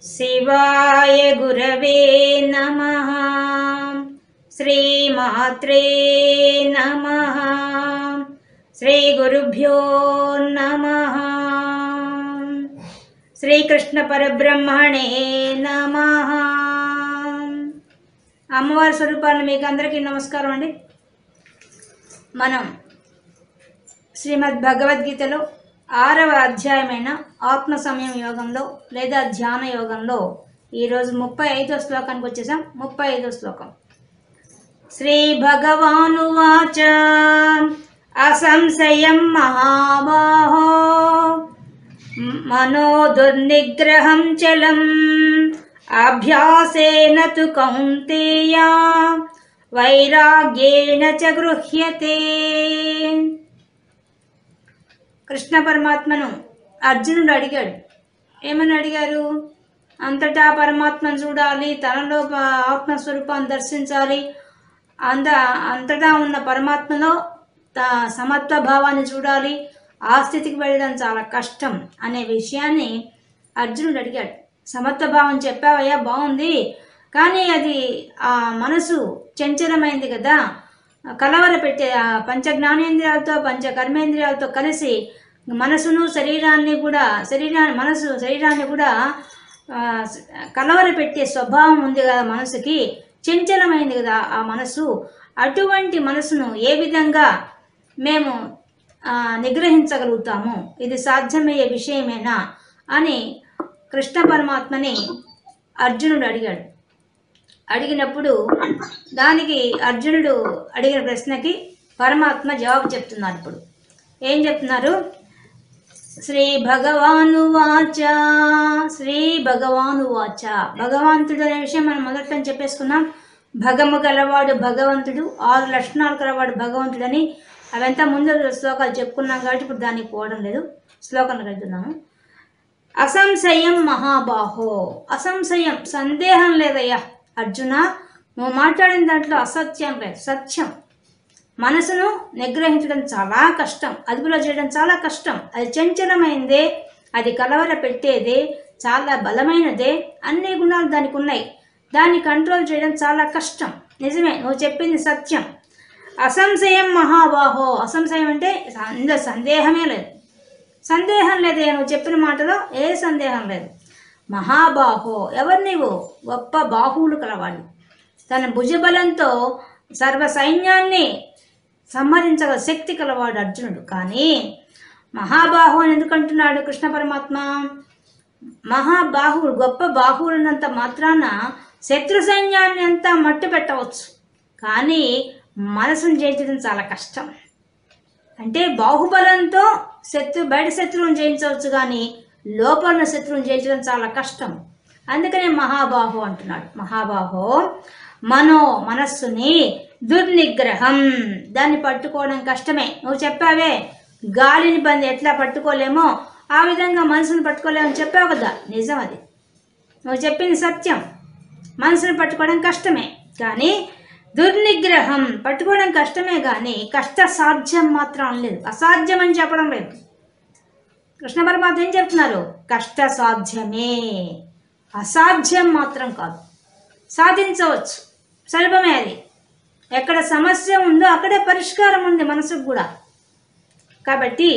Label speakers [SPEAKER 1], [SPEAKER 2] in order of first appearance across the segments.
[SPEAKER 1] శివాయ గురవే నమః. శ్రీమాత్రే నమః. శ్రీ గురుభ్యో నమః. శ్రీకృష్ణ పరబ్రహ్మణే నమః. అమ్మవారి స్వరూపాలను మీకు అందరికీ నమస్కారం అండి. మనం శ్రీమద్ భగవద్గీతలో 6వ అధ్యాయమైన ఆత్మ సమయం యోగంలో లేదా ధ్యాన యోగంలో ఈరోజు 35వ శ్లోకానికి వచ్చేసాం. 35వ శ్లోకం. శ్రీ భగవానువాచ అసంశయం మహాబాహో మనో దుర్నిగ్రహం చలం అభ్యాసేన తు కౌంతేయ వైరాగ్యేణ చ గృహ్యతే. కృష్ణ పరమాత్మను అర్జునుడు అడిగాడు. ఏమని అడిగారు? అంతటా పరమాత్మను చూడాలి, తనలో ఆత్మస్వరూపాన్ని దర్శించాలి, అంతటా ఉన్న పరమాత్మలో సమత్వ భావాన్ని చూడాలి, ఆ స్థితికి వెళ్ళడం చాలా కష్టం అనే విషయాన్ని అర్జునుడు అడిగాడు. సమత్వ భావం చెప్పావయ్యా, బాగుంది, కానీ అది ఆ మనసు చంచలమైంది కదా, కలవర పెట్టే పంచజ్ఞానేంద్రియాలతో పంచకర్మేంద్రియాలతో కలిసి మనసును శరీరాన్ని కూడా శరీరాన్ని కూడా కలవర పెట్టే స్వభావం ఉంది కదా మనసుకి, చంచలమైంది కదా ఆ మనసు. అటువంటి మనసును ఏ విధంగా మేము నిగ్రహించగలుగుతాము? ఇది సాధ్యమయ్యే విషయమేనా అని కృష్ణ పరమాత్మని అర్జునుడు అడిగాడు. అడిగినప్పుడు దానికి అర్జునుడు అడిగిన ప్రశ్నకి పరమాత్మ జవాబు చెప్తున్నారు. ఇప్పుడు ఏం చెప్తున్నారు? శ్రీ భగవానువాచ. శ్రీ భగవానువాచ, భగవంతుడు అనే విషయం మనం మొదట్లో చెప్పేసుకున్నాం. భగము గలవాడు భగవంతుడు, 6 లక్షణాలు గలవాడు భగవంతుడని అవంతా ముందు శ్లోకాలు చెప్పుకున్నాం కాబట్టి ఇప్పుడు దానికి పోవడం లేదు, శ్లోకంలో వెళ్తున్నాము. అసంశయం మహాబాహో, అసంశయం సందేహం లేదయ్యా అర్జున, నువ్వు మాట్లాడిన దాంట్లో అసత్యం లేదు, సత్యం. మనసును నిగ్రహించడం చాలా కష్టం, అదుపులో చేయడం చాలా కష్టం. అది చంచలమైందే, అది కలవర పెట్టేదే, చాలా బలమైనదే, అన్ని గుణాలు దానికి ఉన్నాయి. దాన్ని కంట్రోల్ చేయడం చాలా కష్టం. నిజమే, నువ్వు చెప్పింది సత్యం. అసంశయం మహాబాహో, అసంశయం అంటే ఇందులో సందేహమే లేదు, సందేహం లేదే, నువ్వు చెప్పిన మాటలో ఏ సందేహం లేదు. మహాబాహో, ఎవరు నీవు? గొప్ప బాహువులు కలవాడు, తన భుజబలంతో సర్వ సైన్యాన్ని సంహరించగల శక్తి కలవాడు అర్జునుడు. కానీ మహాబాహు అని ఎందుకంటున్నాడు కృష్ణ పరమాత్మ? మహాబాహువులు, గొప్ప బాహువులన్నంత మాత్రాన శత్రు సైన్యాన్ని అంతా మట్టు పెట్టవచ్చు, కానీ మనసును జయించడం చాలా కష్టం. అంటే బాహుబలంతో బయట శత్రువుని జయించవచ్చు, కానీ లోపల శత్రువుని జయించడం చాలా కష్టం. అందుకనే మహాబాహు అంటున్నాడు. మహాబాహో మనస్సుని దుర్నిగ్రహం, దాన్ని పట్టుకోవడం కష్టమే. నువ్వు చెప్పావే, గాలిని ఎట్లా పట్టుకోలేమో ఆ విధంగా మనసును పట్టుకోలేమని చెప్పావు కదా, నిజం. అది నువ్వు చెప్పింది సత్యం. మనసును పట్టుకోవడం కష్టమే, కానీ దుర్నిగ్రహం పట్టుకోవడం కష్టమే, కానీ కష్ట సాధ్యం మాత్రం అనలేదు, అసాధ్యం అని చెప్పడం లేదు. కృష్ణ పరమాత్మ ఏం చెప్తున్నారు? కష్ట సాధ్యమే, అసాధ్యం మాత్రం కాదు. సాధించవచ్చు, సులభమే. అది ఎక్కడ సమస్య ఉందో అక్కడే పరిష్కారం ఉంది మనసుకు కూడా. కాబట్టి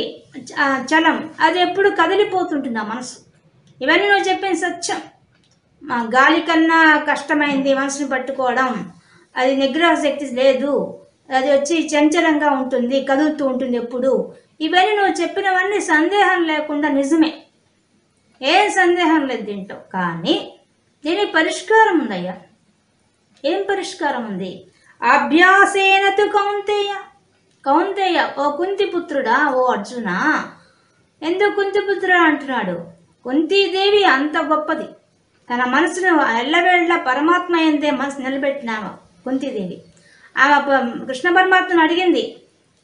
[SPEAKER 1] చలం, అది ఎప్పుడు కదిలిపోతుంటుంది ఆ మనసు. ఇవన్నీ నువ్వు చెప్పిన సత్యం. గాలి కన్నా కష్టమైంది మనసుని పట్టుకోవడం, అది నిగ్రహ శక్తి లేదు, అది వచ్చి చంచలంగా ఉంటుంది, కదులుతూ ఉంటుంది ఎప్పుడు. ఇవన్నీ నువ్వు చెప్పినవన్నీ సందేహం లేకుండా నిజమే, ఏం సందేహం లేదు దీంట్లో. కానీ దీని పరిష్కారం ఉందయ్యా. ఏం పరిష్కారం ఉంది? అభ్యాసేన తు కౌంతేయ. కౌంతేయ, ఓ కుంతిపుత్రుడా, ఓ అర్జున. ఎందుకు కుంతిపుత్రుడా అంటున్నాడు? కుంతీదేవి అంత గొప్పది, తన మనసును ఎల్లవేళ్ళ పరమాత్మ ఎందే మనసు నిలబెట్టినామా కుంతీదేవి. ఆమె కృష్ణ పరమాత్మను అడిగింది,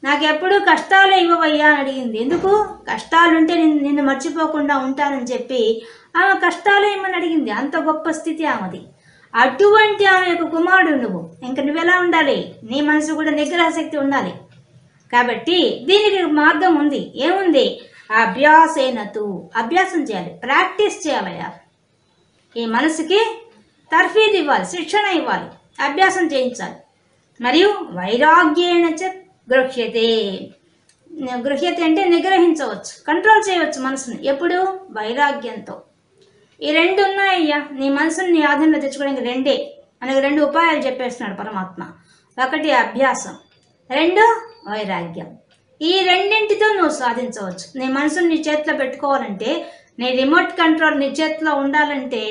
[SPEAKER 1] నాకెప్పుడు కష్టాలే ఇవ్వవయ్యా అని అడిగింది. ఎందుకు? కష్టాలుంటే నిన్ను మర్చిపోకుండా ఉంటానని చెప్పి ఆమె కష్టాలే ఇవ్వమని అడిగింది. అంత గొప్ప స్థితి ఆమెది. అటువంటి ఆమె యొక్క కుమారుడు నువ్వు, ఇంక నువ్వెలా ఉండాలి? నీ మనసు కూడా నిగ్రహ శక్తి ఉండాలి. కాబట్టి దీనికి మార్గం ఉంది. ఏముంది? అభ్యాసేనతు, అభ్యాసం చేయాలి, ప్రాక్టీస్ చేయాలయ్యా. ఈ మనసుకి తర్ఫీదు ఇవ్వాలి, శిక్షణ ఇవ్వాలి, అభ్యాసం చేయించాలి. మరియు వైరాగ్యేణ చ గృహ్యతే. గృహ్యతే అంటే నిగ్రహించవచ్చు, కంట్రోల్ చేయవచ్చు మనసుని. ఎప్పుడు? వైరాగ్యంతో. ఈ రెండు ఉన్నాయ్యా నీ మనసుని నీ ఆధీనంలో తెచ్చుకోవడానికి. రెండే, మనకి రెండు ఉపాయాలు చెప్పేస్తున్నాడు పరమాత్మ. ఒకటి అభ్యాసం, రెండు వైరాగ్యం. ఈ రెండింటితో నువ్వు సాధించవచ్చు. నీ మనసుని నీ చేతిలో పెట్టుకోవాలంటే, నీ రిమోట్ కంట్రోల్ నీ చేతిలో ఉండాలంటే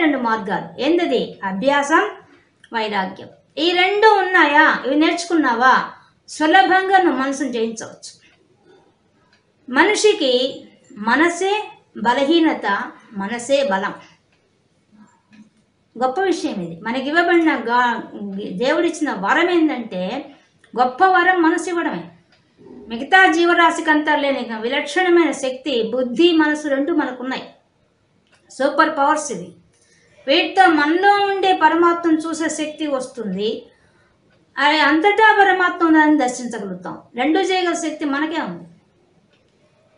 [SPEAKER 1] రెండు మార్గాలు. ఏంటది? అభ్యాసం, వైరాగ్యం. ఈ రెండు ఉన్నాయా, ఇవి నేర్చుకున్నావా, సులభంగా నువ్వు మనసును జయించవచ్చు. మనిషికి మనసే బలహీనత, మనసే బలం. గొప్ప విషయం ఇది. మనకి ఇవ్వబడిన దేవుడిచ్చిన వరం ఏంటంటే, గొప్ప వరం మనసు ఇవ్వడమే. మిగతా జీవరాశికంతా లేని విలక్షణమైన శక్తి, బుద్ధి, మనసు రెండు మనకున్నాయి. సూపర్ పవర్స్ ఇవి. వీటితో మనలో ఉండే పరమాత్మను చూసే శక్తి వస్తుంది. అది అంతటా పరమాత్మ దాన్ని దర్శించగలుగుతాం. రెండు చేయగల శక్తి మనకే ఉంది.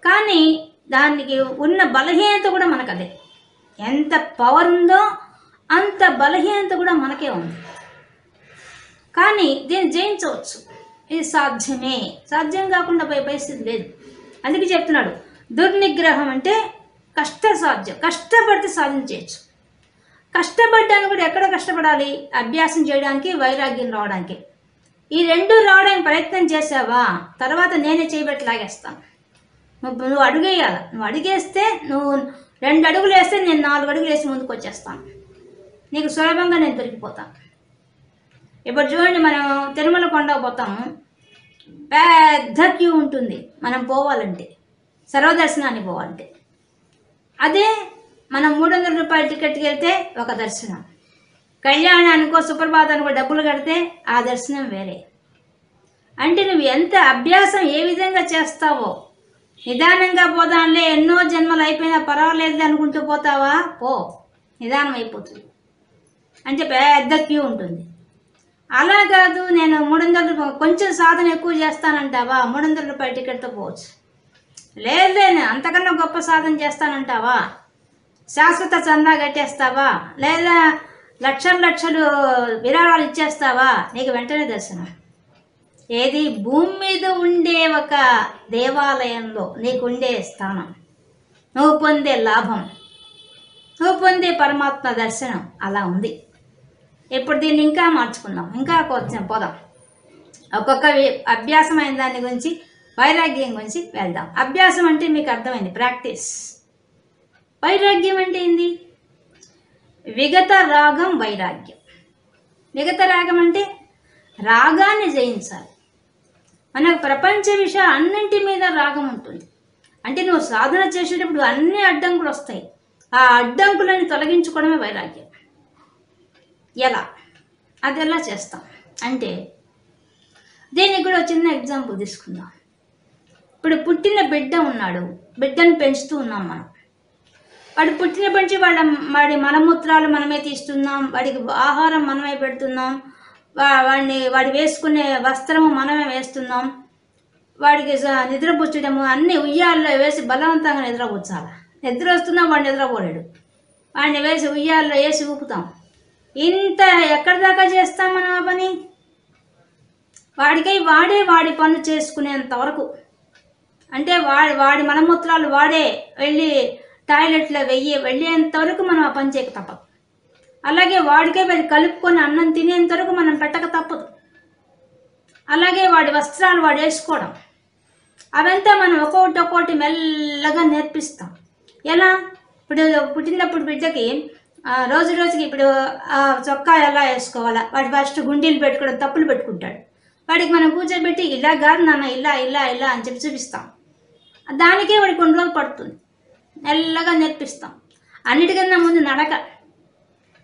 [SPEAKER 1] కానీ దానికి ఉన్న బలహీనత కూడా మనకు అదే. ఎంత పవర్ ఉందో అంత బలహీనత కూడా మనకే ఉంది. కానీ దీన్ని జయించవచ్చు. ఇది సాధ్యమే. సాధ్యం కాకుండా పోయే పరిస్థితి లేదు. అందుకే చెప్తున్నాడు, దుర్నిగ్రహం అంటే కష్టసాధ్యం. కష్టపడితే సాధించవచ్చు. కష్టపడ్డానికి కూడా ఎక్కడ కష్టపడాలి? అభ్యాసం చేయడానికి, వైరాగ్యం రావడానికి. ఈ రెండు రావడానికి ప్రయత్నం చేసావా, తర్వాత నేనే చేయబెట్టి లాగేస్తాను. నువ్వు అడుగేయాలి. నువ్వు అడిగేస్తే, నువ్వు 2 అడుగులు వేస్తే నేను 4 అడుగులు వేసి ముందుకు వచ్చేస్తాను. నీకు సులభంగా నేను దొరికిపోతాను. ఇప్పుడు చూడండి, మనం తిరుమల కొండకు పోతాము, పెద్ద క్యూ ఉంటుంది మనం పోవాలంటే, సర్వదర్శనానికి పోవాలంటే. అదే మనం 300 రూపాయల టికెట్కి వెళ్తే ఒక దర్శనం. కళ్యాణానికో సుప్రభాతానికో డబ్బులు కడితే ఆ దర్శనం వేరే. అంటే నువ్వు ఎంత అభ్యాసం ఏ విధంగా చేస్తావో, నిదానంగా పోదాంలే, ఎన్నో జన్మలు అయిపోయినా పర్వాలేదు అనుకుంటూ పోతావా, పో, నిదానం అయిపోతుంది. అంటే పెద్ద క్యూ ఉంటుంది. అలా కాదు, నేను 300 రూపాయలు కొంచెం సాధన ఎక్కువ చేస్తానంటావా, 300 రూపాయల టికెట్తో పోవచ్చు. లేదే అంతకన్నా గొప్ప సాధన చేస్తానంటావా, శాశ్వత చందా కట్టేస్తావా, లేదా లక్షలు విరాళాలు ఇచ్చేస్తావా, నీకు వెంటనే దర్శనం. ఏది? భూమి మీద ఉండే ఒక దేవాలయంలో నీకుండే స్థానం, నువ్వు పొందే లాభం, నువ్వు పొందే పరమాత్మ దర్శనం అలా ఉంది. ఇప్పుడు దీన్ని ఇంకా మార్చుకుందాం, ఇంకా కొంచెం పోదాం. ఒక్కొక్క అభ్యాసమైన దాని గురించి, వైరాగ్యం గురించి వెళ్దాం. అభ్యాసం అంటే మీకు అర్థమైంది, ప్రాక్టీస్. వైరాగ్యం అంటే ఏంది? విగత రాగం వైరాగ్యం. విగత రాగం అంటే రాగాన్ని జయించాలి. మనకు ప్రపంచ విషయాలు అన్నింటి మీద రాగం ఉంటుంది. అంటే నువ్వు సాధన చేసేటప్పుడు అన్ని అడ్డంకులు వస్తాయి. ఆ అడ్డంకులను తొలగించుకోవడమే వైరాగ్యం. ఎలా? అది ఎలా చేస్తాం అంటే, దీనికి కూడా చిన్న ఎగ్జాంపుల్ తీసుకుందాం. ఇప్పుడు పుట్టిన బిడ్డ ఉన్నాడు, బిడ్డను పెంచుతూ ఉన్నాం మనం. వాడు పుట్టిన పెంచి వాడి మలమూత్రాలు మనమే తీస్తున్నాం, వాడికి ఆహారం మనమే పెడుతున్నాం, వాడి వేసుకునే వస్త్రము మనమే వేస్తున్నాం, వాడికి నిద్రపుచ్చడము అన్నీ ఉయ్యాల్లో వేసి బలవంతంగా నిద్రపుచ్చాలి. నిద్ర వస్తున్నా వాడు నిద్రపోలేడు, వాడిని వేసి ఉయ్యాల్లో వేసి ఊపుతాం. ఇంత ఎక్కడి దాకా చేస్తాం మనం ఆ పని? వాడికై వాడి పనులు చేసుకునేంత వరకు. అంటే వాడి మలమూత్రాలు వాడే వెళ్ళి టాయిలెట్లో వెళ్ళేంత వరకు మనం ఆ పని చేయక తప్పదు. అలాగే వాడికే వెళ్ళి కలుపుకొని అన్నం తినేంత వరకు మనం పెట్టక తప్పదు. అలాగే వాడి వస్త్రాలు వాడు వేసుకోవడం, అవంతా మనం ఒక్కొక్కటి మెల్లగా నేర్పిస్తాం. ఎలా? ఇప్పుడు పుట్టినప్పుడు బిడ్డకి రోజుకి ఇప్పుడు చొక్కా ఎలా వేసుకోవాలా, వాడు ఫస్ట్ గుండీలు పెట్టుకోవడం తప్పులు పెట్టుకుంటాడు. వాడికి మనం కూర్చోబెట్టి ఇలా కాదు నాన్న, ఇలా అని చెప్పి చూపిస్తాం. దానికే వాడికి కొన్ని రోజులు పడుతుంది. మెల్లగా నేర్పిస్తాం. అన్నిటికన్నా ముందు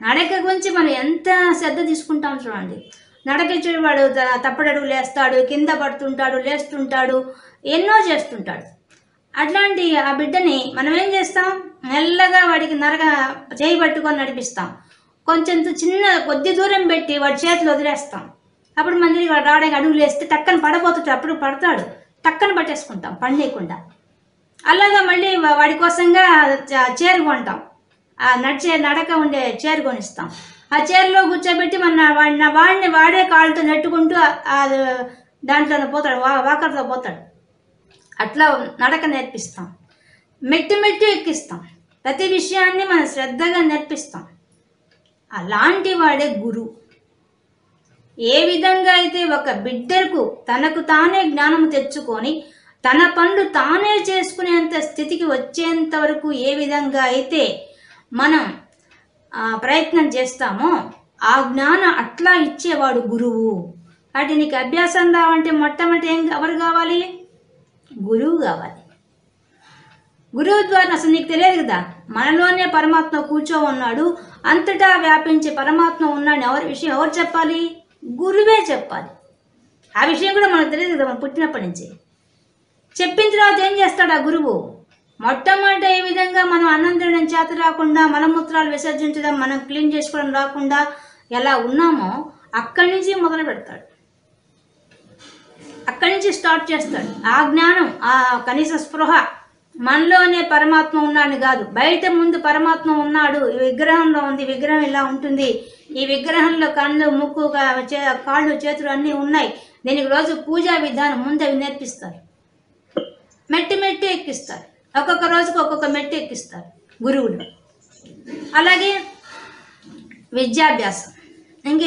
[SPEAKER 1] నడక గురించి మనం ఎంత శ్రద్ధ తీసుకుంటాం చూడండి. నడక వాడు తప్పడడుగులు వేస్తాడు, కింద పడుతుంటాడు, లేస్తుంటాడు, ఎన్నో చేస్తుంటాడు. అట్లాంటి ఆ బిడ్డని మనం ఏం చేస్తాం? మెల్లగా వాడికి చేయి పట్టుకొని నడిపిస్తాం. కొంచెం కొద్ది దూరం పెట్టి వాడి చేతులు వదిలేస్తాం. అప్పుడు మందికి వాడు రావడానికి అడుగులు వేస్తే టక్కన పడబోతుంటాడు, అప్పుడు పడతాడు, టక్కన పట్టేసుకుంటాం పడలేకుండా. అలాగా మళ్ళీ వాడి కోసంగా చీర కొంటాం. ఆ నడక ఉండే చైర్ కొనిస్తాం. ఆ చైర్లో కూర్చోబెట్టి వాడిని వాడే కాళ్ళతో నెట్టుకుంటూ దాంట్లోనే పోతాడు, వాకర్లో పోతాడు. అట్లా నడక నేర్పిస్తాం. మెట్టు ఎక్కిస్తాం. ప్రతి విషయాన్ని మనం శ్రద్ధగా నేర్పిస్తాం. అలాంటి వాడే గురువు. ఏ విధంగా అయితే ఒక బిడ్డకు తనకు తానే జ్ఞానం తెచ్చుకొని తన పనులు తానే చేసుకునేంత స్థితికి వచ్చేంత వరకు ఏ విధంగా అయితే మనం ప్రయత్నం చేస్తామో ఆ జ్ఞానం అట్లా ఇచ్చేవాడు గురువు. కాబట్టి నీకు అభ్యాసం రావంటే మొట్టమొదటి ఎవరు కావాలి? గురువు కావాలి. గురువు ద్వారా అసలు నీకు తెలియదు కదా, మనలోనే పరమాత్మ కూర్చో ఉన్నాడు, అంతటా వ్యాపించే పరమాత్మ ఉన్నాడు. ఎవరు చెప్పాలి? గురువే చెప్పాలి. ఆ విషయం కూడా మనకు తెలియదు కదా, మనం పుట్టినప్పటి నుంచి. చెప్పిన తర్వాత ఏం చేస్తాడు ఆ గురువు? మొట్టమొదట ఏ విధంగా మనం అన్నం తినడం చేత రాకుండా, మలమూత్రాలు విసర్జించడం, మనం క్లీన్ చేసుకోవడం రాకుండా ఎలా ఉన్నామో అక్కడి నుంచి మొదలు పెడతాడు. అక్కడి నుంచి స్టార్ట్ చేస్తాడు. ఆ జ్ఞానం, ఆ కనీస స్పృహ మనలోనే పరమాత్మ ఉన్నాడు కాదు, బయట ముందు పరమాత్మ ఉన్నాడు, ఈ విగ్రహంలో ఉంది, విగ్రహం ఇలా ఉంటుంది, ఈ విగ్రహంలో కళ్ళు, ముక్కు, కాళ్ళు, చేతులు అన్నీ ఉన్నాయి, దీనికి రోజు పూజా విధానం ముందు అవి నేర్పిస్తారు. మెట్టు ఎక్కిస్తారు. ఒక్కొక్క రోజుకు ఒక్కొక్క మెట్టు ఎక్కిస్తారు గురువులు. అలాగే విద్యాభ్యాసం.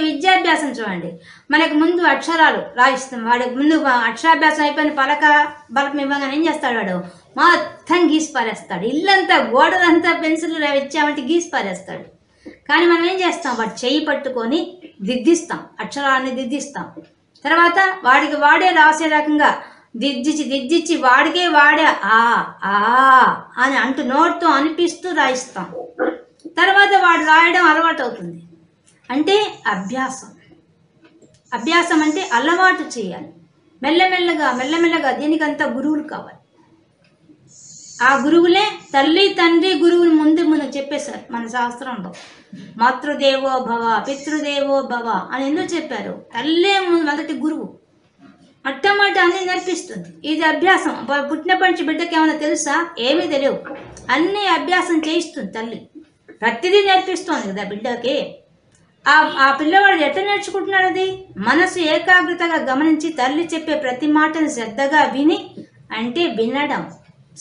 [SPEAKER 1] విద్యాభ్యాసం చూడండి, మనకు ముందు అక్షరాలు రాయిస్తాం. వాడికి ముందు అక్షరాభ్యాసం అయిపోయిన బలపం ఇవ్వగానే ఏం చేస్తాడు? వాడు మొత్తం గీసి పారేస్తాడు. ఇల్లంతా గోడలంతా పెన్సిల్ ఇచ్చామంటే గీసి పారేస్తాడు. కానీ మనం ఏం చేస్తాం? వాడు చెయ్యి పట్టుకొని దిద్దిస్తాం, అక్షరాన్ని దిద్దిస్తాం. తర్వాత వాడే రాసే రకంగా దిద్దిచ్చి వాడికే ఆ అని అంటూ నోటితో అనిపిస్తూ రాయిస్తాం. తర్వాత వాడు రాయడం అలవాటు అవుతుంది. అంటే అభ్యాసం అంటే అలవాటు చేయాలి. మెల్లమెల్లగా దీనికంతా గురువులు కావాలి. ఆ గురువులే తల్లి తండ్రి గురువుని ముందు మనం చెప్పేశారు మన శాస్త్రంలో. మాతృదేవో భవ పితృదేవో భవ అని ఎందుకు చెప్పారు? తల్లే మొదటి గురువు. మొట్టమొదటి అన్నీ నేర్పిస్తుంది. ఇది అభ్యాసం. పుట్టినప్పటి నుంచి బిడ్డకి ఏమైనా తెలుసా? ఏమీ తెలియవు. అన్నీ అభ్యాసం చేయిస్తుంది తల్లి. ప్రతిదీ నేర్పిస్తుంది కదా బిడ్డకి. ఆ పిల్లవాడు ఎట్లా నేర్చుకుంటున్నాడు? అది మనసు ఏకాగ్రతగా గమనించి తల్లి చెప్పే ప్రతి మాటను శ్రద్ధగా విని, అంటే వినడం,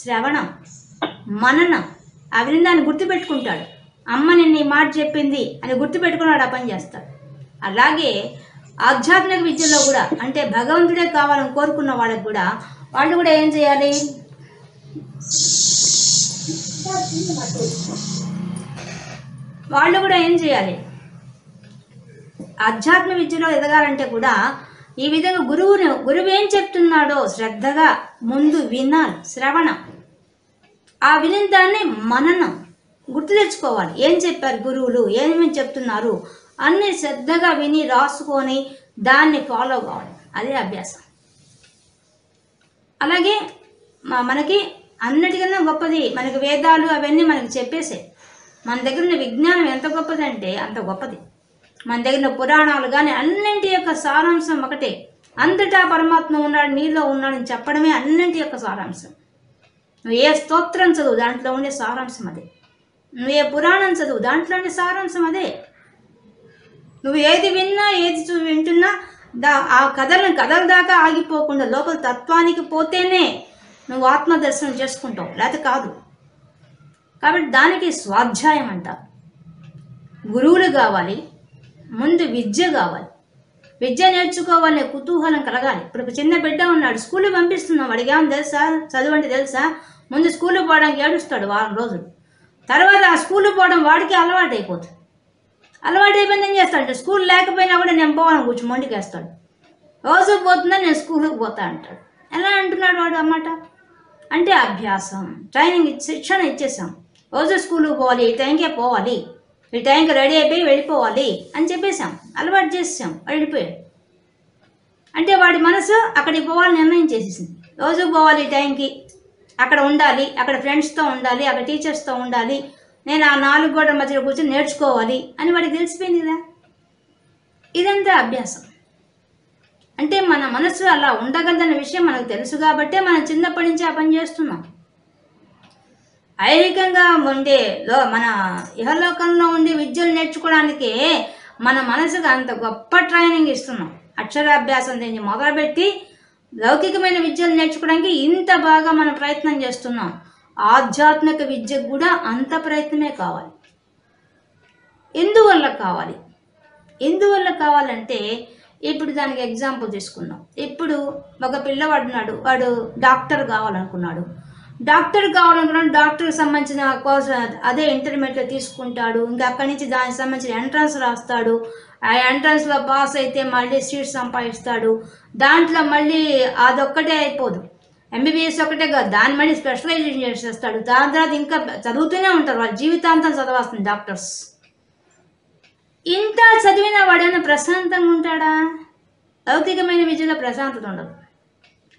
[SPEAKER 1] శ్రవణం, మననం, ఆ వినదాన్ని గుర్తుపెట్టుకుంటాడు. అమ్మ నిన్న ఈ మాట చెప్పింది అని గుర్తుపెట్టుకున్నాడు, ఆ పని చేస్తాడు. అలాగే ఆధ్యాత్మిక విద్యలో కూడా, అంటే భగవంతుడే కావాలని కోరుకున్న వాళ్ళకు కూడా వాళ్ళు కూడా ఏం చేయాలి? ఆధ్యాత్మ విద్యలో ఎదగాలంటే కూడా ఈ విధంగా గురువు ఏం చెప్తున్నాడో శ్రద్ధగా ముందు వినాలి, శ్రవణం. ఆ విని దాన్ని మననం, గుర్తు తెచ్చుకోవాలి. ఏం చెప్పారు గురువులు, ఏమేమి చెప్తున్నారు అన్ని శ్రద్ధగా విని రాసుకొని దాన్ని ఫాలో కావాలి. అదే అభ్యాసం. అలాగే మనకి అన్నిటికన్నా గొప్పది మనకి వేదాలు, అవన్నీ మనకి చెప్పేసే. మన దగ్గర ఉన్న విజ్ఞానం ఎంత గొప్పదంటే అంత గొప్పది. మన దగ్గర పురాణాలు కానీ అన్నింటి యొక్క సారాంశం ఒకటే. అంతటా పరమాత్మ ఉన్నాడు, నీలో ఉన్నాడని చెప్పడమే అన్నింటి యొక్క సారాంశం. నువ్వు ఏ స్తోత్రం చదువు, దాంట్లో ఉండే సారాంశం అదే. నువ్వు ఏ పురాణం చదువు, దాంట్లో ఉండే సారాంశం అదే. నువ్వు ఏది విన్నా, ఏది వింటున్నా ఆ కథల దాకా ఆగిపోకుండా లోపల తత్వానికి పోతేనే నువ్వు ఆత్మదర్శనం చేసుకుంటావు, లేకపోతే కాదు. కాబట్టి దానికి స్వాధ్యాయం అంటారు. గురువులు కావాలి, ముందు విద్య కావాలి. విద్య నేర్చుకోవాలనే కుతూహలం కలగాలి. ఇప్పుడు ఒక చిన్న బిడ్డ ఉన్నాడు, స్కూల్కి పంపిస్తున్నాం, వాడికి ఏమని తెలుసా? చదువు అంటే తెలుసా? ముందు స్కూల్కి పోవడానికి ఏడుస్తాడు వారం రోజులు. తర్వాత ఆ స్కూల్కి పోవడం వాడికి అలవాటు అయిపోతుంది. అలవాటు అయిపోయింది ఏం చేస్తాడంటే, స్కూల్ లేకపోయినా కూడా నేను పోవాలని కూర్చొని మొండికేస్తాడు. రోజు పోతున్నా నేను స్కూల్కి పోతా అంటాడు. ఎలా అంటున్నాడు వాడు అన్నమాట? అంటే అభ్యాసం, ట్రైనింగ్, శిక్షణ ఇచ్చేసాం. రోజు స్కూల్కి పోవాలి, ఈ టైంకే పోవాలి, ఈ టైంకి రెడీ అయిపోయి వెళ్ళిపోవాలి అని చెప్పేసాం, అలవాటు చేసాం. వెళ్ళిపోయాడు అంటే వాడి మనసు అక్కడికి పోవాలని నిర్ణయం చేసేసింది. రోజు పోవాలి, ఈ టైంకి అక్కడ ఉండాలి, అక్కడ ఫ్రెండ్స్తో ఉండాలి, అక్కడ టీచర్స్తో ఉండాలి, నేను ఆ 4 గోడల మధ్యలో కూర్చొని నేర్చుకోవాలి అని వాడికి తెలిసిపోయింది కదా. ఇదంతా అభ్యాసం. అంటే మన మనసు అలా ఉండగలదన్న విషయం మనకు తెలుసు కాబట్టే మనం చిన్నప్పటి నుంచి ఆ పని చేస్తున్నాం. ఐహికంగా ఉండే మన ఇహలోకంలో ఉండే విద్యలు నేర్చుకోవడానికి మన మనసుకు అంత గొప్ప ట్రైనింగ్ ఇస్తున్నాం. అక్షరాభ్యాసం దీన్ని మొదలుపెట్టి లౌకికమైన విద్యలు నేర్చుకోవడానికి ఇంత బాగా మనం ప్రయత్నం చేస్తున్నాం. ఆధ్యాత్మిక విద్యకు కూడా అంత ప్రయత్నమే కావాలి. ఎందువల్ల కావాలంటే ఇప్పుడు దానికి ఎగ్జాంపుల్ తీసుకుందాం. ఇప్పుడు ఒక పిల్లవాడు ఉన్నాడు, వాడు డాక్టర్ కావాలనుకున్నాడు. డాక్టర్కి సంబంధించిన కోర్స్ అదే ఇంటర్మీడియట్లో తీసుకుంటాడు. ఇంకా అక్కడి నుంచి దానికి సంబంధించిన ఎంట్రన్స్ రాస్తాడు. ఆ ఎంట్రన్స్లో పాస్ అయితే మళ్ళీ సీట్ సంపాదిస్తాడు. దాంట్లో మళ్ళీ అదొక్కటే అయిపోదు, ఎంబీబీఎస్ ఒకటే కాదు, దాన్ని మళ్ళీ స్పెషలైజేషన్ చేసేస్తాడు. దాని తర్వాత ఇంకా చదువుతూనే ఉంటారు, వాళ్ళ జీవితాంతం చదవాల్సింది డాక్టర్స్. ఇంత చదివిన వాడైనా ప్రశాంతంగా ఉంటాడా? లౌకికమైన విద్యలో ప్రశాంతత ఉండదు.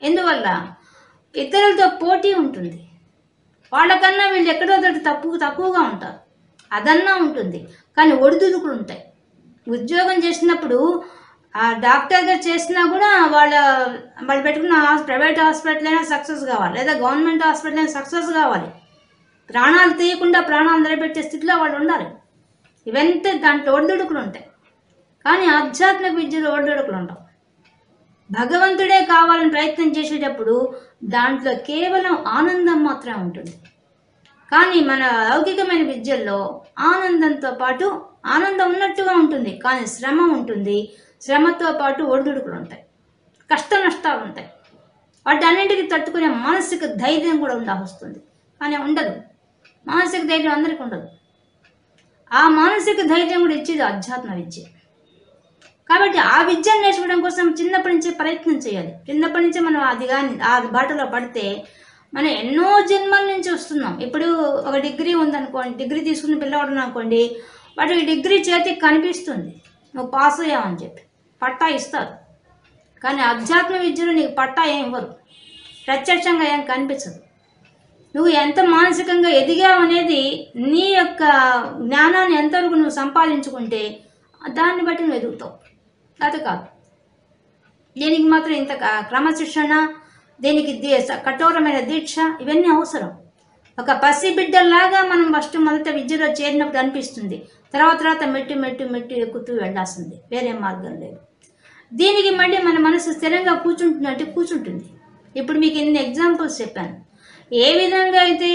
[SPEAKER 1] ఎందువల్ల? ఇతరులతో పోటీ ఉంటుంది. వాళ్ళకన్నా వీళ్ళు ఎక్కడో తక్కువగా ఉంటారు, అదన్నా ఉంటుంది. కానీ ఒడిదుడుకులు ఉంటాయి. ఉద్యోగం చేసినప్పుడు ఆ డాక్టర్గా చేసినా కూడా వాళ్ళు పెట్టుకున్న ప్రైవేట్ హాస్పిటల్ అయినా సక్సెస్ కావాలి, లేదా గవర్నమెంట్ హాస్పిటల్ అయినా సక్సెస్ కావాలి. ప్రాణాలు తీయకుండా ప్రాణాలు నిలబెట్టే స్థితిలో వాళ్ళు ఉండాలి. ఇవంతా దాంట్లో ఒడిదుడుకులు ఉంటాయి. కానీ ఆధ్యాత్మిక విద్యలో ఒడిదుడుకులు ఉండవు. భగవంతుడే కావాలని ప్రయత్నం చేసేటప్పుడు దాంట్లో కేవలం ఆనందం మాత్రమే ఉంటుంది. కానీ మన లౌకికమైన విద్యల్లో ఆనందంతో పాటు ఆనందం ఉన్నట్టుగా ఉంటుంది, కానీ శ్రమ ఉంటుంది. శ్రమతో పాటు ఒడిదుడుకులు ఉంటాయి, కష్ట నష్టాలు ఉంటాయి. వాటి అన్నింటికి తట్టుకునే మానసిక ధైర్యం కూడా వస్తుంది. కానీ ఉండదు, మానసిక ధైర్యం అందరికీ ఉండదు. ఆ మానసిక ధైర్యం కూడా ఇచ్చేది ఆధ్యాత్మ విద్య. కాబట్టి ఆ విద్యను నేర్చుకోవడం కోసం చిన్నప్పటి నుంచే ప్రయత్నం చేయాలి. చిన్నప్పటి నుంచే మనం ఆ బాటలో పడితే మనం ఎన్నో జన్మల నుంచి వస్తున్నాం. ఇప్పుడు ఒక డిగ్రీ ఉందనుకోండి, డిగ్రీ తీసుకున్న పిల్లవాడు అనుకోండి, వాటికి డిగ్రీ చేతికి కనిపిస్తుంది, నువ్వు పాస్ అయ్యావని చెప్పి పట్టా ఇస్తారు. కానీ ఆధ్యాత్మిక విద్యలో నీకు పట్టా ఏం ఇవ్వరు, ప్రత్యక్షంగా ఏం కనిపించదు. నువ్వు ఎంత మానసికంగా ఎదిగావు అనేది, నీ యొక్క జ్ఞానాన్ని ఎంతవరకు నువ్వు సంపాదించుకుంటే దాన్ని బట్టి నువ్వు ఎదుగుతావు. అది కాదు, దీనికి మాత్రం ఇంత క్రమశిక్షణ, దీనికి కఠోరమైన దీక్ష, ఇవన్నీ అవసరం. ఒక పసిబిడ్డలాగా మనం మొదట విద్యలో చేరినప్పుడు అనిపిస్తుంది, తర్వాత మెట్టు ఎక్కుతూ వెళ్ళాల్సింది, వేరే మార్గం లేదు. దీనికి మళ్ళీ మన మనసు స్థిరంగా కూర్చుంటుంది. ఇప్పుడు మీకు ఎన్ని ఎగ్జాంపుల్స్ చెప్పాను. ఏ విధంగా అయితే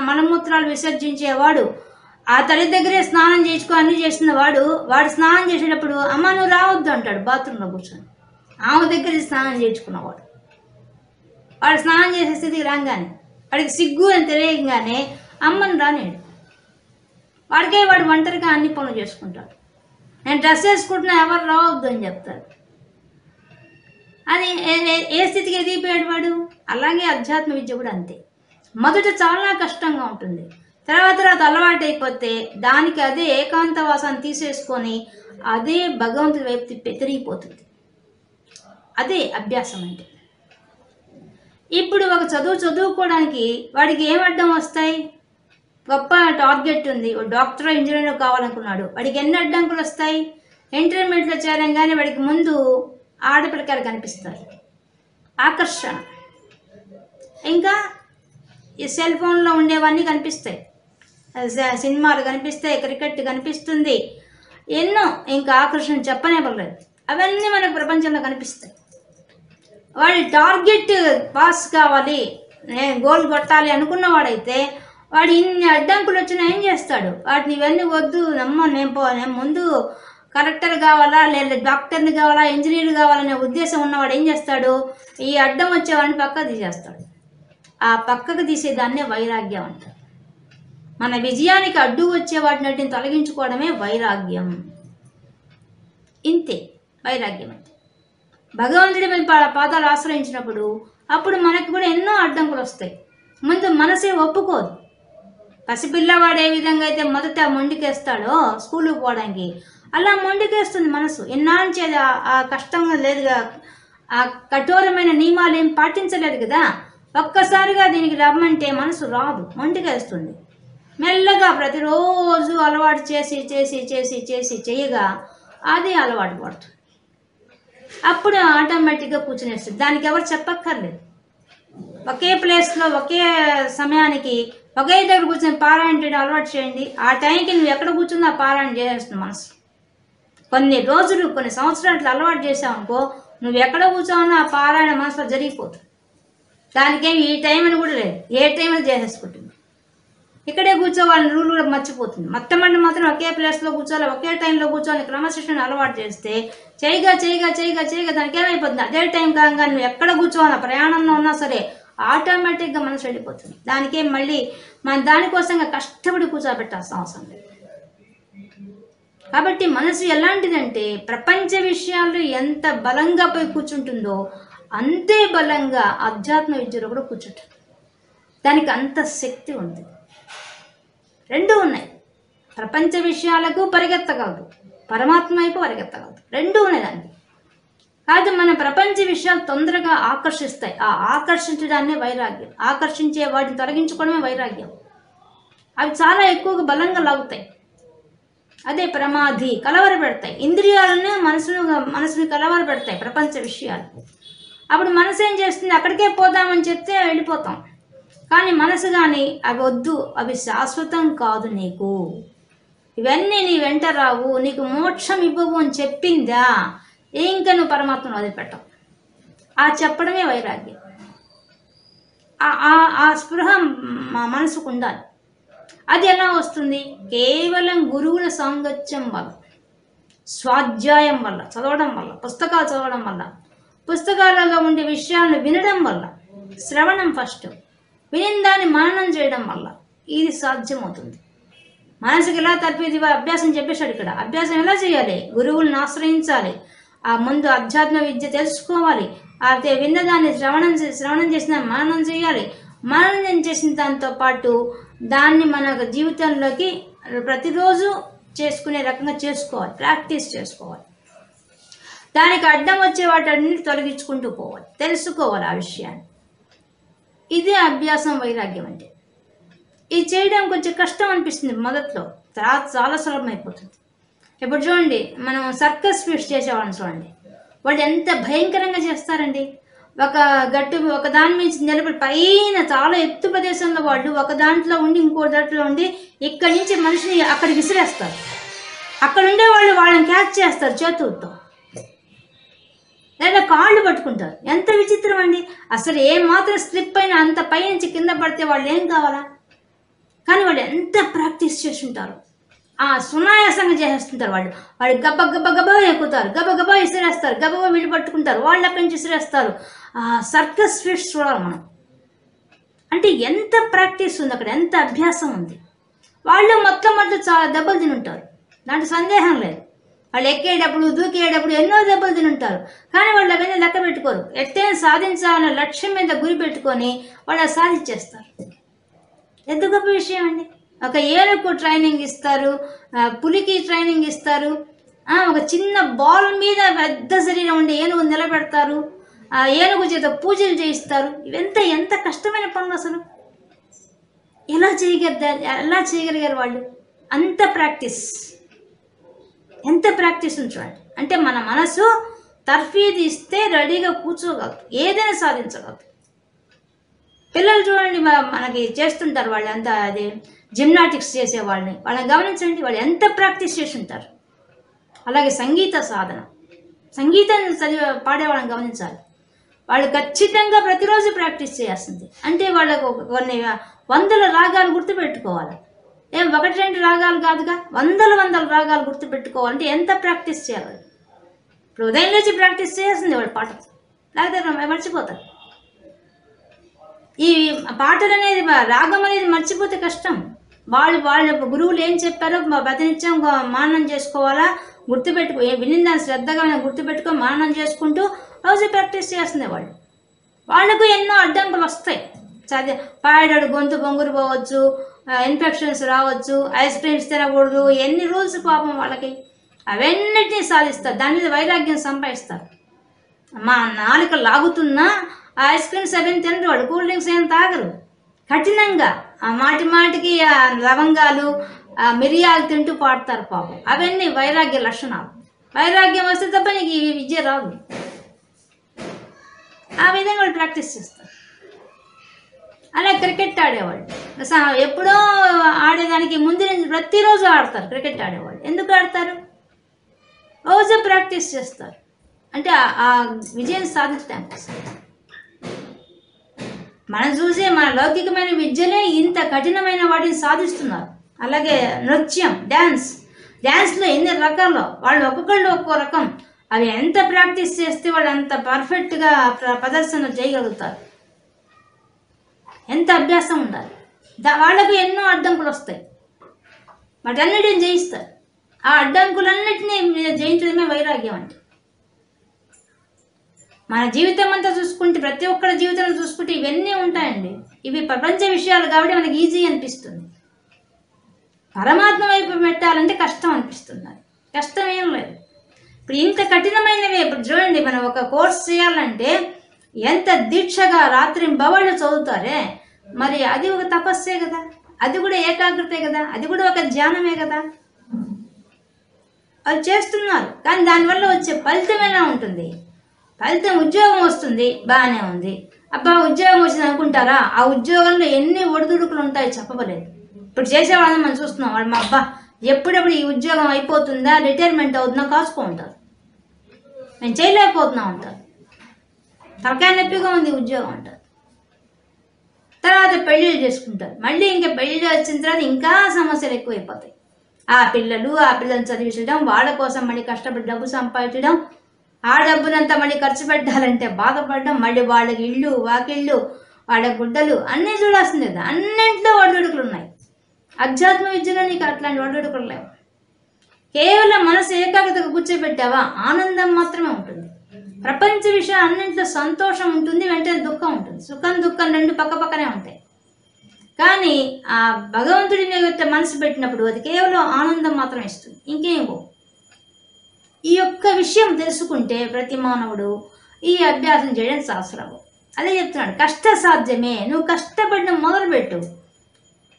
[SPEAKER 1] మలమూత్రాలు విసర్జించేవాడు ఆ తల్లి దగ్గరే స్నానం చేయించుకో అన్ని చేసిన వాడు స్నానం చేసేటప్పుడు అమ్మ నువ్వు రావద్దు అంటాడు బాత్రూంలో కూర్చొని. ఆమె దగ్గర స్నానం చేయించుకున్నవాడు వాడు స్నానం చేసే స్థితికి రాగానే వాడికి సిగ్గు అని తెలియగానే అమ్మని రానేడు. వాడు ఒంటరిగా అన్ని పనులు చేసుకుంటాడు. నేను డ్రెస్ వేసుకుంటున్నా ఎవరు రావద్దు అని చెప్తాడు. అది ఏ స్థితికి ఎదిగిపోయాడు వాడు. అలాగే అధ్యాత్మ విద్య కూడా అంతే. మొదట చాలా కష్టంగా ఉంటుంది, తర్వాత అలవాటు అయిపోతే దానికి అదే ఏకాంతవాసాన్ని తీసేసుకొని అదే భగవంతుడి వైపు తిరిగిపోతుంది. అదే అభ్యాసం అంటే. ఇప్పుడు ఒక చదువుకోవడానికి వాడికి ఏం అడ్డం వస్తాయి? గొప్ప టార్గెట్ ఉంది, డాక్టర్ ఇంజనీర్ కావాలనుకున్నాడు, వాడికి ఎన్ని అడ్డంకులు వస్తాయి? ఇంటర్మీడియట్లో చేరంగానే వాడికి ముందు ఆడపిల్లకాయలు కనిపిస్తారు, ఆకర్షణ. ఇంకా ఈ సెల్ ఫోన్లో ఉండేవన్నీ కనిపిస్తాయి, సినిమాలు కనిపిస్తాయి, క్రికెట్ కనిపిస్తుంది, ఎన్నో ఇంకా ఆకర్షణ చెప్పనే పర్లేదు. అవన్నీ మనకు ప్రపంచంలో కనిపిస్తాయి. వాడి టార్గెట్ పాస్ కావాలి, నేను గోల్ కొట్టాలి అనుకున్నవాడైతే వాడు ఇన్ని అడ్డంకులు వచ్చినా ఏం చేస్తాడు? వాటిని ఇవన్నీ వద్దు, నేను ముందు కలెక్టర్ కావాలా, లేదా డాక్టర్ని కావాలా, ఇంజనీర్ కావాలనే ఉద్దేశం ఉన్నవాడు ఏం చేస్తాడు? ఈ అడ్డం వచ్చేవాడిని పక్కకు తీసేస్తాడు. ఆ పక్కకు తీసేదాన్నే వైరాగ్యం అంటారు. మన విజయానికి అడ్డు వచ్చే వాటిని తొలగించుకోవడమే వైరాగ్యం. ఇంతే వైరాగ్యం అంటే. భగవంతుడి పాదాలు ఆశ్రయించినప్పుడు అప్పుడు మనకు కూడా ఎన్నో అడ్డంకులు వస్తాయి. ముందు మనసే ఒప్పుకోదు. పసిపిల్లవాడు ఏ విధంగా అయితే మొదట మొండికేస్తాడో స్కూల్కి పోవడానికి, అలా మొండికేస్తుంది మనసు. ఎన్నాళ్ళ ఆ కష్టంగా లేదుగా, ఆ కఠోరమైన నియమాలు ఏం పాటించలేదు కదా. ఒక్కసారిగా దీనికి రమ్మంటే మనసు రాదు, మొండికేస్తుంది. మెల్లగా ప్రతిరోజు అలవాటు చేసి చేయగా అది అలవాటు పడుతుంది. అప్పుడు ఆటోమేటిక్గా కూర్చునేస్తుంది. దానికి ఎవరు చెప్పక్కర్లేదు. ఒకే ప్లేస్లో ఒకే సమయానికి ఒకే దగ్గర కూర్చొని పారాయణ చేయడం అలవాటు చేయండి. ఆ టైంకి నువ్వు ఎక్కడ కూర్చున్నా పారాయణ చేసేస్తుంది మనసు. కొన్ని రోజులు కొన్ని సంవత్సరాలు అలవాటు చేసావు అనుకో, నువ్వు ఎక్కడ కూర్చోవన్నా ఆ పారాయణ మనసులో జరిగిపోతుంది. దానికేమి ఈ టైం అని కూడా లేదు, ఏ టైం అని చేసేసుకుంటుంది. ఇక్కడే కూర్చోవాలని రూల్ కూడా మర్చిపోతుంది. మొట్టమొదటి మాత్రం ఒకే ప్లేస్లో కూర్చోవాలి, ఒకే టైంలో కూర్చోవాలి క్రమశిక్షణ అలవాటు చేస్తే చేయగా దానికి ఏమైపోతుంది, అదే టైం కాగా నువ్వు ఎక్కడ కూర్చోవాలా, ప్రయాణంలో ఉన్నా సరే ఆటోమేటిక్గా మనసు వెళ్ళిపోతుంది. దానికేం మళ్ళీ మన దానికోసంగా కష్టపడి కూర్చోబెట్టాల్సిన అవసరం లేదు. కాబట్టి మనసు ఎలాంటిదంటే ప్రపంచ విషయాల్లో ఎంత బలంగా పోయి కూర్చుంటుందో అంతే బలంగా అధ్యాత్మ విద్యలో కూడా కూర్చుంటుంది. దానికి అంత శక్తి ఉంది. రెండూ ఉన్నాయి. ప్రపంచ విషయాలకు పరిగెత్తగలదు, పరమాత్మ వైపు పరిగెత్తగలదు. రెండూ ఉన్నాయి దానికి. కాదు మన ప్రపంచ విషయాలు తొందరగా ఆకర్షిస్తాయి. ఆ ఆకర్షించడాన్నే వైరాగ్యం. ఆకర్షించే వాటిని తొలగించుకోవడమే వైరాగ్యం. అవి చాలా ఎక్కువగా బలంగా లాగుతాయి. అదే ప్రమాది, కలవర పెడతాయి. ఇంద్రియాలను మనసుని కలవర పెడతాయి ప్రపంచ విషయాలు. అప్పుడు మనసు ఏం చేస్తుంది, అక్కడికే పోదామని చెప్తే వెళ్ళిపోతాం. కానీ మనసు కానీ అవి వద్దు, అవి శాశ్వతం కాదు, నీకు ఇవన్నీ నీ వెంట రావు, నీకు మోక్షం ఇవ్వవు అని చెప్పిందా ఇంకా నువ్వు పరమాత్మను వదిలిపెట్టవు. ఆ చెప్పడమే వైరాగ్యం. ఆ స్పృహ మా మనసుకు ఉండాలి. అది ఎలా వస్తుంది? కేవలం గురువుల సాంగత్యం వల్ల, స్వాధ్యాయం వల్ల, చదవడం వల్ల, పుస్తకాలు చదవడం వల్ల, పుస్తకాలలో ఉండే విషయాలను వినడం వల్ల, శ్రవణం ఫస్ట్, విని దాన్ని మననం చేయడం వల్ల ఇది సాధ్యమవుతుంది. మనసుకి ఎలా తప్పిది అభ్యాసం చెప్పేశాడు ఇక్కడ. అభ్యాసం ఎలా చేయాలి? గురువులను ఆశ్రయించాలి. ఆ ముందు అధ్యాత్మ విద్య తెలుసుకోవాలి. అయితే విన్నదాన్ని శ్రవణం చేసిన మననం చేయాలి. మననం చేసిన దాంతో పాటు దాన్ని మన జీవితంలోకి ప్రతిరోజు చేసుకునే రకంగా చేసుకోవాలి, ప్రాక్టీస్ చేసుకోవాలి. దానికి అడ్డం వచ్చే వాటిని తొలగించుకుంటూ పోవాలి, తెలుసుకోవాలి ఆ విషయాన్ని. ఇదే అభ్యాసం, వైరాగ్యం అంటే. ఇది చేయడం కొంచెం కష్టం అనిపిస్తుంది మొదట్లో, తర్వాత చాలా సులభమైపోతుంది. ఇప్పుడు చూడండి, మనం సర్కస్ ఫీట్స్ చేసేవాళ్ళని చూడండి, వాళ్ళు ఎంత భయంకరంగా చేస్తారండి. ఒక దాని మీద నిలబడి పైన చాలా ఎత్తు ప్రదేశంలో వాళ్ళు ఒక దాంట్లో ఉండి ఇంకో దాంట్లో ఉండి ఇక్కడి నుంచి మనిషిని అక్కడికి విసిరేస్తారు. అక్కడ ఉండే వాళ్ళు వాళ్ళని క్యాచ్ చేస్తారు చేతులతో, లేదా కాళ్ళు పట్టుకుంటారు. ఎంత విచిత్రం అండి. అసలు ఏమాత్రం స్లిప్ అయినా అంత పై నుంచి కింద పడితే వాళ్ళు ఏం కావాలా? కానీ వాళ్ళు ఎంత ప్రాక్టీస్ చేస్తుంటారు. సునాయాసంగా చేసేస్తుంటారు. వాళ్ళు గబ్బ ఎక్కుతారు, గబ విసిరేస్తారు, గబ వీళ్ళు పట్టుకుంటారు, వాళ్ళు అక్కడి నుంచి విసిరేస్తారు. సర్కస్ ఫీట్స్ చూడాలి మనం. అంటే ఎంత ప్రాక్టీస్ ఉంది అక్కడ, ఎంత అభ్యాసం ఉంది. వాళ్ళు మొత్తం చాలా దెబ్బలు తినుంటారు, దాంట్లో సందేహం లేదు. వాళ్ళు ఎక్కేటప్పుడు దూకేటప్పుడు ఎన్నో దెబ్బలు తినుంటారు. కానీ వాళ్ళు అవన్నీ లెక్క పెట్టుకోరు. ఎట్టైనా సాధించాలన్న లక్ష్యం మీద గురి పెట్టుకొని వాళ్ళు సాధించేస్తారు. ఎంత గొప్ప విషయం అండి. ఒక ఏనుగు ట్రైనింగ్ ఇస్తారు, పులికి ట్రైనింగ్ ఇస్తారు, ఒక చిన్న బాల్ మీద పెద్ద శరీరం ఉండే ఏనుగు నిలబెడతారు, ఏనుగు చేత పూజలు చేయిస్తారు. ఇవంతా ఎంత కష్టమైన పనులు అసలు. ఎలా చేయగలిగారు వాళ్ళు? అంత ప్రాక్టీస్, ఎంత ప్రాక్టీస్ చూడండి. అంటే మన మనసు తర్ఫీదు ఇస్తే రెడీగా కూర్చోగలదు, ఏదైనా సాధించగలదు. పిల్లలు చూడండి, మనకి చేస్తుంటారు వాళ్ళు అంతా, అది జిమ్నాటిక్స్ చేసే వాళ్ళని గమనించండి, వాళ్ళు ఎంత ప్రాక్టీస్ చేసి ఉంటారు. అలాగే సంగీత సాధన, సంగీతాన్ని పాడేవాళ్ళని గమనించాలి. వాళ్ళు ఖచ్చితంగా ప్రతిరోజు ప్రాక్టీస్ చేయాల్సింది. అంటే వాళ్ళకు కొన్ని వందల రాగాలు గుర్తుపెట్టుకోవాలి. ఒకటి రెండు రాగాలు కాదుగా, వందల రాగాలు గుర్తుపెట్టుకోవాలంటే ఎంత ప్రాక్టీస్ చేయాలి. ఇప్పుడు ఉదయం నుంచి ప్రాక్టీస్ చేయాల్సింది వాళ్ళు పాటలు, లేకపోతే మర్చిపోతారు. ఈ పాటలు అనేది, రాగం అనేది మర్చిపోతే కష్టం. వాళ్ళ గురువులు ఏం చెప్పారో ప్రతినిత్యం మాననం చేసుకోవాలా, గుర్తుపెట్టుకో, విని దాన్ని శ్రద్ధగా గుర్తుపెట్టుకొని మాననం చేసుకుంటూ రోజు ప్రాక్టీస్ చేస్తుంది. వాళ్ళకు ఎన్నో అడ్డంకులు వస్తాయి. పాడాడు గొంతు బొంగురు పోవచ్చు, ఇన్ఫెక్షన్స్ రావచ్చు, ఐస్ క్రీమ్స్ తినకూడదు, ఎన్ని రూల్స్ పాపం వాళ్ళకి. అవన్నిటినీ సాధిస్తారు, దాని మీద వైరాగ్యం సంపాదిస్తారు. మా నాలుక లాగుతున్నా ఐస్ క్రీమ్స్ అవన్నీ తినరు వాళ్ళు, కూల్ డ్రింక్స్ ఏం తాగరు. కఠినంగా మాటికి లవంగాలు మిరియాలు తింటూ పాడతారు పాపం. అవన్నీ వైరాగ్య లక్షణాలు. వైరాగ్యం వస్తే తప్ప నీకు ఈ విద్య రాదు. ఆ విధంగా వాళ్ళు ప్రాక్టీస్ చేస్తారు. అలా క్రికెట్ ఆడేవాళ్ళు. ఎప్పుడో ఆడేదానికి ముందు నుంచి ప్రతిరోజు ఆడతారు. క్రికెట్ ఆడేవాళ్ళు ఎందుకు ఆడతారు? రోజు ప్రాక్టీస్ చేస్తారు. అంటే ఆ విజయం సాధించడం కోసం. మనం చూసే మన లౌకికమైన విద్యలే ఇంత కఠినమైన వాటిని సాధిస్తున్నారు. అలాగే నృత్యం, డ్యాన్స్లో ఎన్ని రకాలు, వాళ్ళు ఒక్కొక్కళ్ళు ఒక్కో రకం. అవి ఎంత ప్రాక్టీస్ చేస్తే వాళ్ళు అంత పర్ఫెక్ట్గా ప్రదర్శన చేయగలుగుతారు. ఎంత అభ్యాసం ఉండాలి. వాళ్ళకు ఎన్నో అడ్డంకులు వస్తాయి, వాటన్నిటిని జయిస్తారు. ఆ అడ్డంకులన్నిటినీ జయించడమే వైరాగ్యం అంటే. మన జీవితం అంతా చూసుకుంటే, ప్రతి ఒక్కరి జీవితంలో చూసుకుంటే ఇవన్నీ ఉంటాయండి. ఇవి ప్రపంచ విషయాలు కాబట్టి మనకి ఈజీ అనిపిస్తుంది. పరమాత్మ వైపు పెట్టాలంటే కష్టం అనిపిస్తుంది. కష్టం ఏం లేదు. ఇప్పుడు ఇంత కఠినమైనవి, ఇప్పుడు చూడండి, మనం ఒక కోర్స్ చేయాలంటే ఎంత దీక్షగా రాత్రింబవళ్ళు చదువుతారే, మరి అది ఒక తపస్సే కదా, అది కూడా ఏకాగ్రతే కదా, అది కూడా ఒక ధ్యానమే కదా. అది చేస్తున్నారు, కానీ దానివల్ల వచ్చే ఫలితం ఎలా ఉంటుంది? ఫలితం ఉద్యోగం వస్తుంది, బాగానే ఉంది. అబ్బా ఉద్యోగం వచ్చింది అనుకుంటారా? ఆ ఉద్యోగంలో ఎన్ని ఒడిదుడుకులు ఉంటాయో చెప్పలేదు. ఇప్పుడు చేసేవాళ్ళని మనం చూస్తున్నాం. వాళ్ళు మా అబ్బా ఎప్పుడెప్పుడు ఈ ఉద్యోగం అయిపోతుందా, రిటైర్మెంట్ అవుతుందా కాసుకో ఉంటారు. నేను చేయలేకపోతున్నా ఉంటారు. తలకాయ నొప్పిగా ఉంది ఉద్యోగం అంటారు. తర్వాత పెళ్ళిళ్ళు చేసుకుంటారు. మళ్ళీ ఇంకా పెళ్ళిళ్ళు వచ్చిన తర్వాత ఇంకా సమస్యలు ఎక్కువైపోతాయి. ఆ పిల్లల్ని చదివించడం, వాళ్ళ కోసం మళ్ళీ కష్టపడి డబ్బు సంపాదించడం, ఆ డబ్బునంతా మళ్ళీ ఖర్చు పెట్టాలంటే బాధపడడం, మళ్ళీ వాళ్ళకి ఇళ్ళు, వాకిళ్ళు, వాళ్ళ గుడ్డలు అన్నీ చూడాల్సింది కదా. అన్నింటిలో ఒడిదుడుకులు ఉన్నాయి. అధ్యాత్మ విద్యలో నీకు అట్లాంటి ఒడిదుడుకులు లేవు. కేవలం మనసు ఏకాగ్రతగా కూర్చోబెట్టావా, ఆనందం మాత్రమే ఉంటుంది. ప్రపంచ విషయం అన్నింటిలో సంతోషం ఉంటుంది, వెంటనే దుఃఖం ఉంటుంది. సుఖం దుఃఖం రెండు పక్కపక్కనే ఉంటాయి. కానీ ఆ భగవంతుడి మీద మనసు పెట్టినప్పుడు అది కేవలం ఆనందం మాత్రం ఇస్తుంది, ఇంకేమో. ఈ యొక్క విషయం తెలుసుకుంటే ప్రతి మానవుడు ఈ అభ్యాసం చేయడం శాస్త్రం. అదే చెప్తున్నాడు, కష్ట సాధ్యమే. నువ్వు కష్టపడడం మొదలుపెట్టు.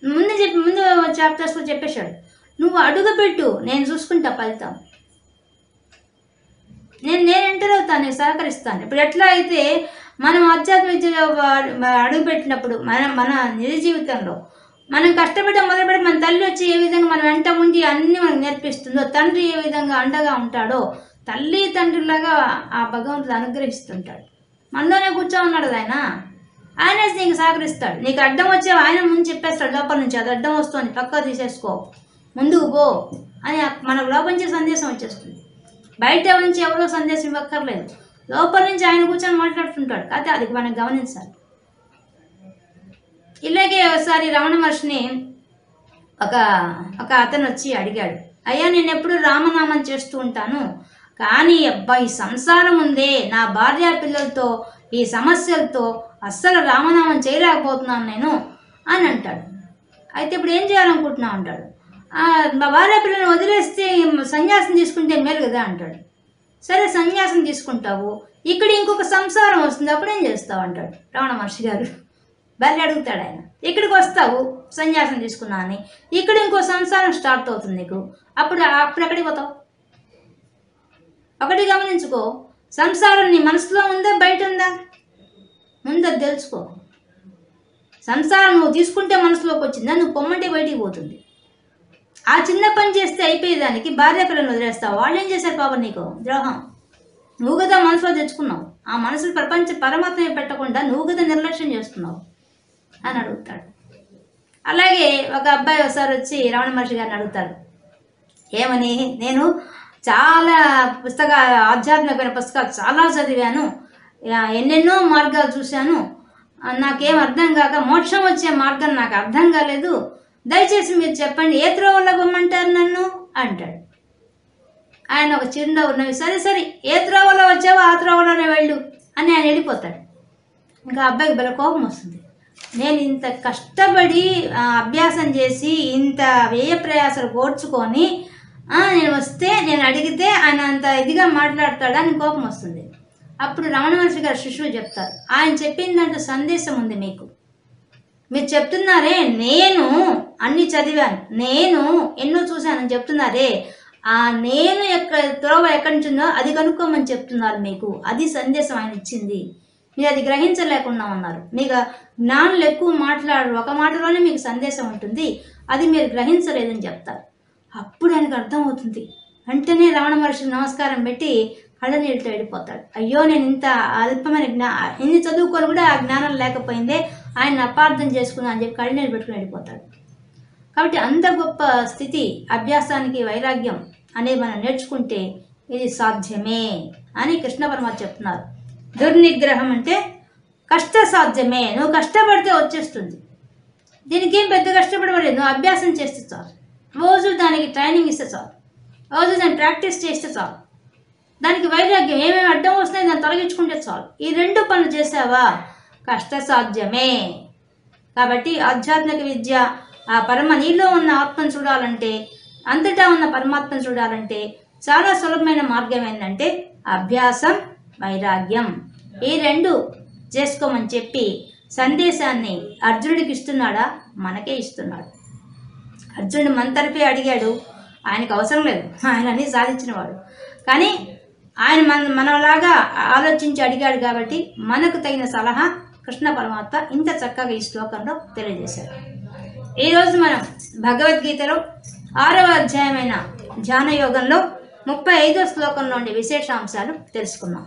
[SPEAKER 1] ముందు చాప్టర్స్లో చెప్పేశాడు, నువ్వు అడుగుపెట్టు, నేను చూసుకుంటా ఫలితం. నేను ఎంటర్ అవుతాను, నేను సహకరిస్తాను. ఇప్పుడు ఎట్లా అయితే మనం ఆధ్యాత్మిక విద్యలో అడుగుపెట్టినప్పుడు మన నిజ జీవితంలో మనం కష్టపడడం మొదలుపెట్టి మన తల్లి వచ్చి ఏ విధంగా మన వెంట ఉండి అన్ని మనకు నేర్పిస్తుందో, తండ్రి ఏ విధంగా అండగా ఉంటాడో, తల్లి తండ్రిలాగా ఆ భగవంతుడు అనుగ్రహిస్తుంటాడు. మనలోనే కూర్చో ఉన్నాడు ఆయనే నీకు సహకరిస్తాడు. నీకు అడ్డం వచ్చే ఆయన ముందు చెప్పేస్తాడు లోపల నుంచి, అది అడ్డం వస్తుంది పక్కా తీసేసుకో, ముందుకు పో అని మనకు లోపల నుంచి సందేశం వచ్చేస్తుంది. బయట నుంచి ఎవరో సందేశం ఇవ్వక్కర్లేదు, లోపల నుంచి ఆయన కూర్చొని మాట్లాడుతుంటాడు. కాకపోతే అది మనం గమనించాలి. ఇలాగే ఒకసారి రమణ మహర్షిని ఒక అతను వచ్చి అడిగాడు, అయ్యా నేను ఎప్పుడు రామనామం చేస్తూ ఉంటాను, కానీ అబ్బా ఈ సంసారం ఉందే, నా భార్య పిల్లలతో ఈ సమస్యలతో అస్సలు రామనామం చేయలేకపోతున్నాను నేను అని అంటాడు. అయితే ఇప్పుడు ఏం చేయాలనుకుంటున్నావు అంటాడు. మా భార్య పిల్లల్ని వదిలేస్తే సన్యాసం తీసుకుంటే మేలు కదా అంటాడు. సరే సన్యాసం తీసుకుంటావు, ఇక్కడ ఇంకొక సంసారం వస్తుంది, అప్పుడు ఏం చేస్తావు అంటాడు రమణ మహర్షి గారు. భార్య అడుగుతాడు ఆయన, ఇక్కడికి వస్తావు సన్యాసం తీసుకున్నా అని, ఇక్కడ ఇంకో సంసారం స్టార్ట్ అవుతుంది నీకు, అప్పుడు ఎక్కడికి పోతావు? ఒకటి గమనించుకో, సంసారం నీ మనసులో ఉందా బయట ఉందా? ముందు అది తెలుసుకో. సంసారం నువ్వు తీసుకుంటే మనసులోకి వచ్చిందా, నువ్వు పొమ్మంటే బయటికి పోతుంది. ఆ చిన్న పని చేస్తే అయిపోయేదానికి భార్య పిల్లలను వదిలేస్తావు. వాళ్ళు ఏం చేశారు పాపం నీకు? ద్రోహం. నువ్వు కదా మనసులో తెచ్చుకున్నావు, ఆ మనసులు ప్రపంచ పరమాత్మ పెట్టకుండా నువ్వు కదా నిర్లక్ష్యం చేస్తున్నావు అని అడుగుతాడు. అలాగే ఒక అబ్బాయి ఒకసారి వచ్చి రమణ మహర్షి గారిని అడుగుతాడు, ఏమని, నేను చాలా ఆధ్యాత్మికమైన పుస్తకాలు చాలా చదివాను, ఎన్నెన్నో మార్గాలు చూశాను, నాకేం అర్థం కాక మోక్షం వచ్చే మార్గం నాకు అర్థం కాలేదు, దయచేసి మీరు చెప్పండి, ఏ త్రోవలో పొమ్మంటారు నన్ను అంటాడు. ఆయన ఒక చిరునవ్వు నవ్వి, సరే ఏ త్రోవలో వచ్చావో ఆ త్రోవలోనే వెళ్ళు అని ఆయన వెళ్ళిపోతాడు. ఇంకా అబ్బాయికి బల కోపం వస్తుంది, నేను ఇంత కష్టపడి అభ్యాసం చేసి ఇంత వ్యయ ప్రయాసాలు కోర్చుకొని నేను వస్తే, నేను అడిగితే ఆయన అంత ఇదిగా మాట్లాడతాడని కోపం వస్తుంది. అప్పుడు రమణ మహర్షి గారు శిష్యులు చెప్తారు, ఆయన చెప్పిన దాంట్లో సందేశం ఉంది మీకు. మీరు చెప్తున్నారే నేను అన్ని చదివాను, నేను ఎన్నో చూశానని చెప్తున్నారే, ఆ నేను త్రోవ ఎక్కడి నుంచి ఉందో అది కనుక్కోమని చెప్తున్నారు మీకు. అది సందేశం ఆయన ఇచ్చింది, మీరు అది గ్రహించలేకుండా ఉన్నారు. మీకు జ్ఞానులు ఎక్కువ మాట్లాడరు, ఒక మాటలోనే మీకు సందేశం ఉంటుంది, అది మీరు గ్రహించలేదని చెప్తారు. అప్పుడు ఆయనకు అర్థమవుతుంది. వెంటనే రమణ మహర్షికి నమస్కారం పెట్టి కళ్ళనీళ్ళతో వెళ్ళిపోతాడు. అయ్యో, నేను ఇంత అల్పమైన ఇన్ని చదువుకొని కూడా ఆ జ్ఞానం లేకపోయిందే, ఆయన అపార్థం చేసుకున్నా అని చెప్పి కళ్ళనీళ్ళు పెట్టుకుని వెళ్ళిపోతాడు. కాబట్టి అంత గొప్ప స్థితి అభ్యాసానికి వైరాగ్యం అనేది మనం నేర్చుకుంటే ఇది సాధ్యమే అని కృష్ణ పరమాత్మ చెప్తున్నారు. దుర్నిగ్రహం అంటే కష్ట సాధ్యమే, నువ్వు కష్టపడితే వచ్చేస్తుంది. దీనికి ఏం పెద్ద కష్టపడలేదు, నువ్వు అభ్యాసం చేస్తే చాలు, రోజు దానికి ట్రైనింగ్ ఇస్తే చాలు, రోజు దాన్ని ప్రాక్టీస్ చేస్తే చాలు, దానికి వైరాగ్యం ఏమేమి అడ్డం వస్తున్నాయి దాన్ని తొలగించుకుంటే చాలు. ఈ 2 పనులు చేసావా కష్ట సాధ్యమే. కాబట్టి ఆధ్యాత్మిక విద్య ఆ నీలో ఉన్న ఆత్మను చూడాలంటే, అంతటా ఉన్న పరమాత్మను చూడాలంటే చాలా సులభమైన మార్గం ఏంటంటే అభ్యాసం, వైరాగ్యం. ఈ 2 చేసుకోమని చెప్పి సందేశాన్ని అర్జునుడికి ఇస్తున్నాడా? మనకే ఇస్తున్నాడు. అర్జునుడు మన తరఫే అడిగాడు, ఆయనకు అవసరం లేదు, ఆయన అన్నీ సాధించినవాడు. కానీ ఆయన మనలాగా ఆలోచించి అడిగాడు కాబట్టి మనకు తగిన సలహా కృష్ణ పరమాత్మ ఇంత చక్కగా ఈ శ్లోకంలో తెలియజేశారు. ఈరోజు మనం భగవద్గీతలో 6వ అధ్యాయమైన ధ్యాన యోగంలో 35వ శ్లోకం నుండి విశేషాంశాలు తెలుసుకున్నాం.